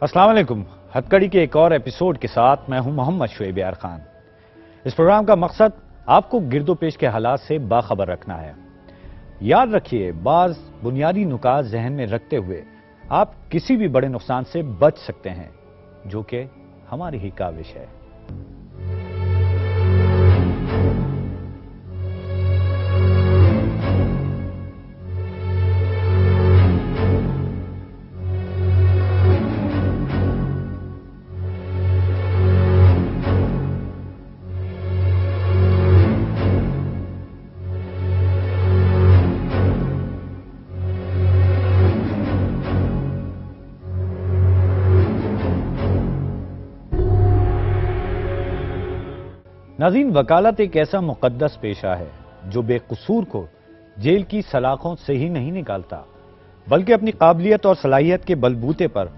अस्सलाम वालेकुम। हथकड़ी के एक और एपिसोड के साथ मैं हूं मोहम्मद शुएब यार खान। इस प्रोग्राम का मकसद आपको गिरदोपेश के हालात से बाखबर रखना है। याद रखिए, बाज बुनियादी नुकात जहन में रखते हुए आप किसी भी बड़े नुकसान से बच सकते हैं, जो कि हमारी ही काविश है। नाज़रीन, वकालत एक ऐसा मुकद्दस पेशा है जो बेकसूर को जेल की सलाखों से ही नहीं निकालता, बल्कि अपनी काबिलियत और सलाहियत के बलबूते पर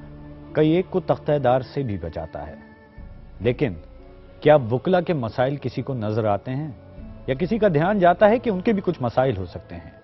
कई एक को तख्तेदार से भी बचाता है। लेकिन क्या वकला के मसाइल किसी को नजर आते हैं, या किसी का ध्यान जाता है कि उनके भी कुछ मसाइल हो सकते हैं?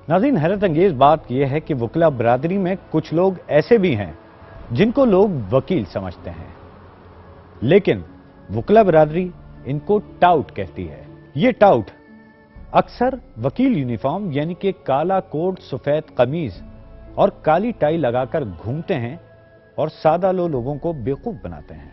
नाज़रीन, हैरत अंगेज बात यह है कि वकला बरादरी में कुछ लोग ऐसे भी हैं जिनको लोग वकील समझते हैं, लेकिन वकला बरादरी इनको टाउट कहती है। ये टाउट अक्सर वकील यूनिफॉर्म यानी कि काला कोट, सफेद कमीज और काली टाई लगाकर घूमते हैं और सादा लोगों को बेवकूफ बनाते हैं।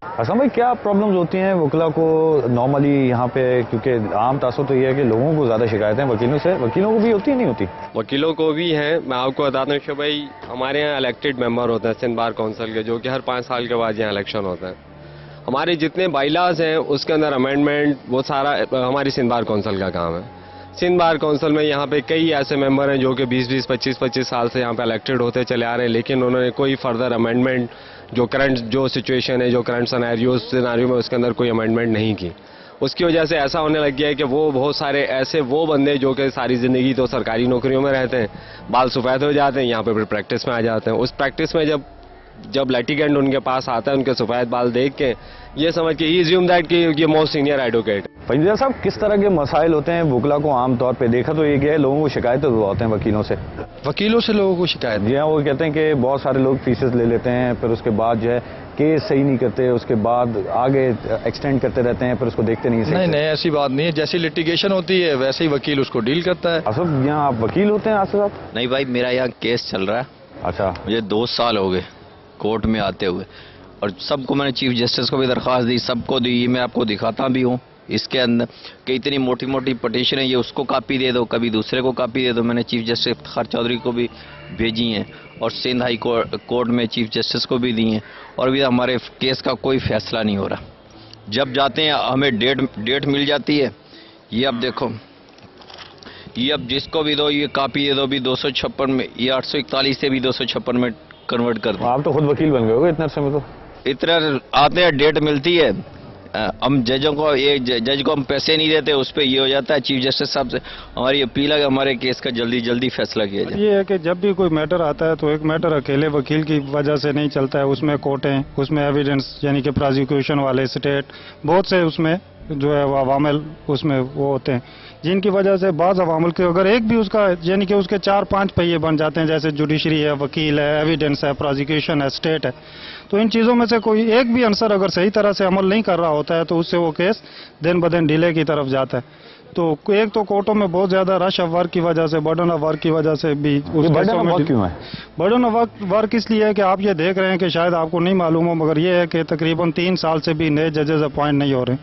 असलम भाई, क्या प्रॉब्लम्स होती हैं वकला को नॉर्मली यहाँ पे? क्योंकि आम तासुर तो ये है कि लोगों को ज़्यादा शिकायतें वकीलों से, वकीलों को भी होती है नहीं होती? वकीलों को भी हैं। मैं आपको बताता हूँ कि भाई हमारे यहाँ इलेक्टेड मेंबर होते हैं सिंध बार काउंसिल के, जो कि हर 5 साल के बाद यहाँ इलेक्शन होता है। हमारे जितने बाइलाज हैं उसके अंदर अमेंडमेंट वो सारा हमारी सिंध बार काउंसिल का काम है। सिंध बार काउंसिल में यहाँ पे कई ऐसे मेंबर हैं जो कि 20-20, 25-25 साल से यहाँ पे इलेक्टेड होते चले आ रहे हैं, लेकिन उन्होंने कोई फर्दर अमेंडमेंट जो करंट जो सिचुएशन है, जो करंट सिनेरियो में उसके अंदर कोई अमेंडमेंट नहीं की। उसकी वजह से ऐसा होने लग गया है कि वो बहुत सारे ऐसे वो बंदे जो कि सारी ज़िंदगी तो सरकारी नौकरियों में रहते हैं, बाल सफ़ेद हो जाते हैं, यहाँ पे फिर प्रैक्टिस में आ जाते हैं। उस प्रैक्टिस में जब लिटिगेंट उनके पास आता है, उनके सफ़ेद बाल देख के ये समझ के ही अज्यूम दैट कि ये मोस्ट सीनियर एडवोकेट। फैज़ साहब, किस तरह के मसाइल होते हैं वकला को आमतौर पे? देखा तो ये क्या है, लोगों को शिकायतें होते हैं वकीलों से लोगों को शिकायत? जी हाँ, वो कहते हैं कि बहुत सारे लोग फीसेस ले लेते हैं, फिर उसके बाद जो है केस सही नहीं करते, उसके बाद आगे एक्सटेंड करते रहते हैं, फिर उसको देखते नहीं। नहीं, ऐसी बात नहीं है। जैसी लिटिगेशन होती है वैसे ही वकील उसको डील करता है। असद, यहाँ आप वकील होते हैं आसिफ साहब? नहीं भाई, मेरा यहाँ केस चल रहा है। अच्छा। मुझे 2 साल हो गए कोर्ट में आते हुए, और सबको मैंने चीफ जस्टिस को भी दरख्वास्त दी, सबको दी। ये मैं आपको दिखाता भी हूँ इसके अंदर कि इतनी मोटी मोटी पटिशन है, ये उसको कापी दे दो, कभी दूसरे को कापी दे दो। मैंने चीफ जस्टिस इफ्तिखार चौधरी को भी भेजी हैं और सिंध हाई कोर्ट में चीफ जस्टिस को भी दी हैं, और अभी हमारे केस का कोई फैसला नहीं हो रहा। जब जाते हैं हमें डेट मिल जाती है। ये अब देखो, ये अब जिसको भी दो ये कापी दे दो, भी 256 में, ये 841 से भी 256 में कन्वर्ट कर दो। आप तो खुद वकील बन गए हो इतने समय? तो इतना आते हैं, डेट मिलती है, हम जजों को, ये जज को हम पैसे नहीं देते, उस पर ये हो जाता है चीफ जस्टिस साहब से हमारी अपील है कि हमारे केस का जल्दी फैसला किया जाए। ये है कि जब भी कोई मैटर आता है तो एक मैटर अकेले वकील की वजह से नहीं चलता है, उसमें कोर्टें, उसमें एविडेंस यानी कि प्रोसिक्यूशन वाले स्टेट, बहुत से उसमें जो है वो अवामिल उसमें वो होते हैं, जिनकी वजह से बाज़ अवामिल के अगर एक भी उसका यानी कि उसके 4-5 पहिए बन जाते हैं, जैसे जुडिशरी है, वकील है, एविडेंस है, प्रोसिक्यूशन है, स्टेट है, तो इन चीज़ों में से कोई एक भी आंसर अगर सही तरह से अमल नहीं कर रहा होता है तो उससे वो केस दिन ब दिन डिले की तरफ जाता है। तो एक तो कोर्टों में बहुत ज्यादा रश ऑफ वर्क की वजह से, बर्डन ऑफ वर्क की वजह से भी बर्डन ऑफ वर्क क्यों है? बर्डन ऑफ वर्क इसलिए है कि आप ये देख रहे हैं कि शायद आपको नहीं मालूम हो, मगर ये है कि तकरीबन 3 साल से भी नए जजेस अपॉइंट नहीं हो रहे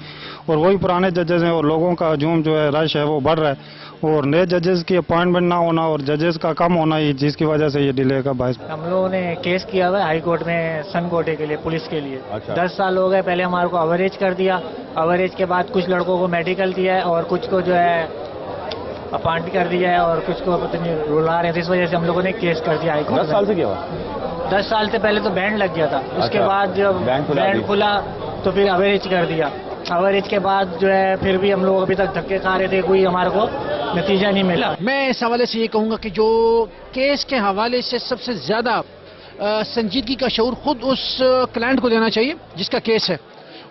और वही पुराने जजेस हैं और लोगों का हजूम जो है, रश है, वो बढ़ रहा है और नए जजेस की अपॉइंटमेंट ना होना और जजेस का कम होना ही जिसकी वजह से ये डिले का बायस। हम लोगों ने केस किया हुआ है हाई कोर्ट में सन कोटे के लिए, पुलिस के लिए। अच्छा। 10 साल हो गए। पहले हमारे को अवरेज कर दिया, अवरेज के बाद कुछ लड़कों को मेडिकल दिया है और कुछ को जो है अपॉइंट कर दिया है और कुछ को पता नहीं रुला रहे थे। इस वजह से हम लोगों ने केस कर दिया हाई कोर्ट 10 साल से क्या हुआ? 10 साल से पहले तो बैंड लग गया था, उसके अच्छा, बाद जब बैंड बैंड खुला तो फिर अवरेज कर दिया। अवरेज के बाद जो है फिर भी हम लोग अभी तक धक्के खा रहे थे, कोई हमारे को नतीजा नहीं मिला। मैं इस हवाले से ये कहूँगा कि जो केस के हवाले से सबसे ज़्यादा संजीदगी का शऊर खुद उस क्लाइंट को देना चाहिए जिसका केस है।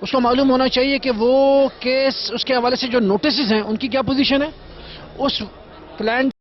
उसको मालूम होना चाहिए कि वो केस उसके हवाले से जो नोटिस हैं उनकी क्या पोजीशन है। उस क्लाइंट